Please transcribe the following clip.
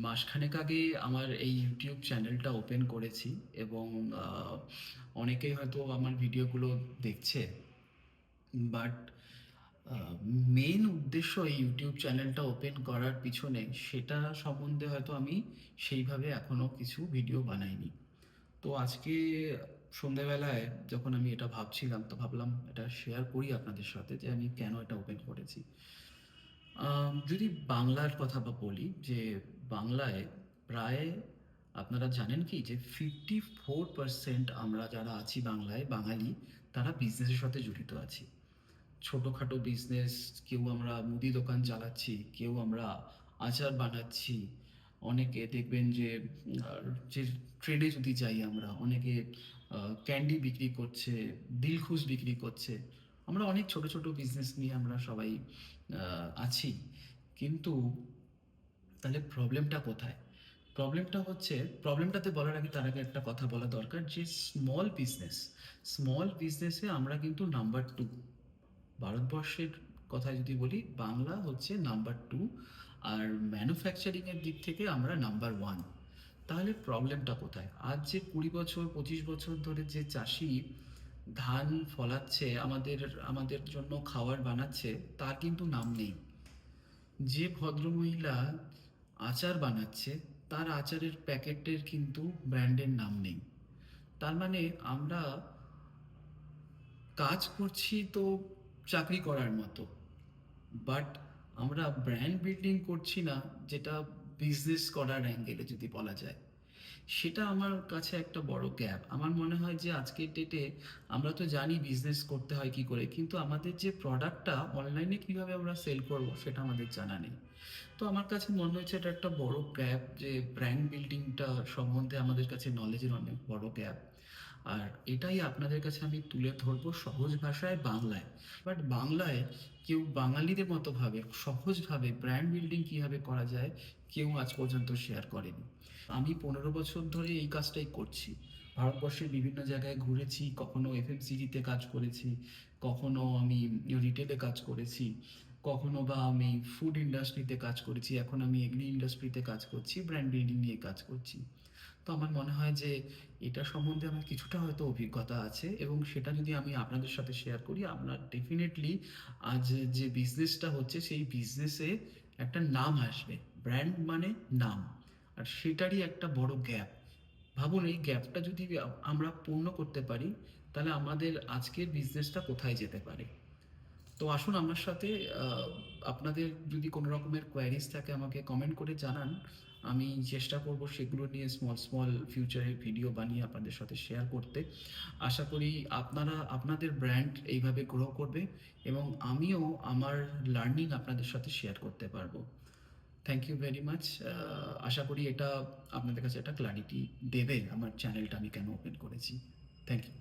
মাসখানেক আগে আমার এই ইউটিউব চ্যানেলটা ওপেন করেছি এবং অনেকেই হয়তো আমার ভিডিওগুলো দেখছে। বাট মেন উদ্দেশ্য এই ইউটিউব চ্যানেলটা ওপেন করার পিছনে সেটা সম্বন্ধে হয়তো আমি সেইভাবে এখনও কিছু ভিডিও বানাইনি। তো আজকে সন্ধেবেলায় যখন আমি এটা ভাবছিলাম, তো ভাবলাম এটা শেয়ার করি আপনাদের সাথে যে আমি কেন এটা ওপেন করেছি। যদি বাংলার কথা বলি, যে বাংলায় প্রায় আপনারা জানেন কি যে 54% আমরা যারা আছি বাংলায় বাঙালি, তারা বিজনেসের সাথে জড়িত আছি। ছোটোখাটো বিজনেস, কেউ আমরা মুদি দোকান চালাচ্ছি, কেউ আমরা আচার বানাচ্ছি, অনেকে দেখবেন যে যে ট্রেনে যদি যাই আমরা, অনেকে ক্যান্ডি বিক্রি করছে, দিলখুশ বিক্রি করছে। আমরা অনেক ছোট ছোট বিজনেস নিয়ে আমরা সবাই আছি। কিন্তু তাহলে প্রবলেমটা কোথায়? প্রবলেমটাতে বলার আগে তার আগে একটা কথা বলা দরকার, যে স্মল বিজনেসে আমরা কিন্তু নাম্বার টু। ভারতবর্ষের কথায় যদি বলি, বাংলা হচ্ছে নাম্বার টু, আর ম্যানুফ্যাকচারিংয়ের দিক থেকে আমরা নাম্বার ওয়ান। তাহলে প্রবলেমটা কোথায়? আজ যে 20 বছর 25 বছর ধরে যে চাষি ধান ফলাচ্ছে, আমাদের আমাদের জন্য খাবার বানাচ্ছে, তার কিন্তু নাম নেই। যে ভদ্রমহিলা আচার বানাচ্ছে, তার আচারের প্যাকেটের কিন্তু ব্র্যান্ডের নাম নেই। তার মানে আমরা কাজ করছি তো চাকরি করার মতো, বাট আমরা ব্র্যান্ড বিল্ডিং করছি না, যেটা বিজনেস করার অ্যাঙ্গেলে যদি বলা যায়। সেটা আমার কাছে একটা বড় গ্যাপ। আমার মনে হয় যে আজকের ডেটে আমরা তো জানি বিজনেস করতে হয় কী করে, কিন্তু আমাদের যে প্রোডাক্টটা অনলাইনে কীভাবে আমরা সেল করব সেটা আমাদের জানা নেই। তো আমার কাছে মনে হয়েছে এটা একটা বড় গ্যাপ, যে ব্র্যান্ড বিল্ডিংটা সম্বন্ধে আমাদের কাছে নলেজের অনেক বড় গ্যাপ। আর এটাই আপনাদের কাছে আমি তুলে ধরবো সহজ ভাষায়, বাংলায়। বাট বাংলায় কেউ বাঙালিদের মতো ভাবে সহজভাবে ব্র্যান্ড বিল্ডিং কীভাবে করা যায়, কেউ আজ পর্যন্ত শেয়ার করেনি। আমি 15 বছর ধরে এই কাজটাই করছি। ভারতবর্ষের বিভিন্ন জায়গায় ঘুরেছি, কখনো এফএমসিজিতে কাজ করেছি, কখনো আমি রিটেলে কাজ করেছি, কখনো বা আমি ফুড ইন্ডাস্ট্রিতে কাজ করেছি, এখন আমি এগ্রি ইন্ডাস্ট্রিতে কাজ করছি, ব্র্যান্ড বিল্ডিং নিয়ে কাজ করছি। তো আমার মনে হয় যে এটা সম্বন্ধে আমার কিছুটা হয়তো অভিজ্ঞতা আছে, এবং সেটা যদি আমি আপনাদের সাথে শেয়ার করি, আপনার ডেফিনেটলি আজ যে বিজনেসটা হচ্ছে সেই বিজনেসে একটা নাম আসবে। ব্র্যান্ড মানে নাম, আর সেটারই একটা বড় গ্যাপ। ভাবুন, এই গ্যাপটা যদি আমরা পূর্ণ করতে পারি, তাহলে আমাদের আজকের বিজনেসটা কোথায় যেতে পারে। তো আসুন আমার সাথে, আপনাদের যদি কোনো রকমের কোয়ারিজ থাকে আমাকে কমেন্ট করে জানান। আমি চেষ্টা করব সেগুলো নিয়ে স্মল স্মল ফিউচারে ভিডিও বানিয়ে আপনাদের সাথে শেয়ার করতে। আশা করি আপনারা আপনাদের ব্র্যান্ড এইভাবে গ্রো করবে, এবং আমিও আমার লার্নিং আপনাদের সাথে শেয়ার করতে পারবো। Thank you very much. আশা করি এটা আপনাদের কাছে একটা ক্লারিটি দেবে আমার চ্যানেলটা আমি কেন ওপেন করেছি। Thank you.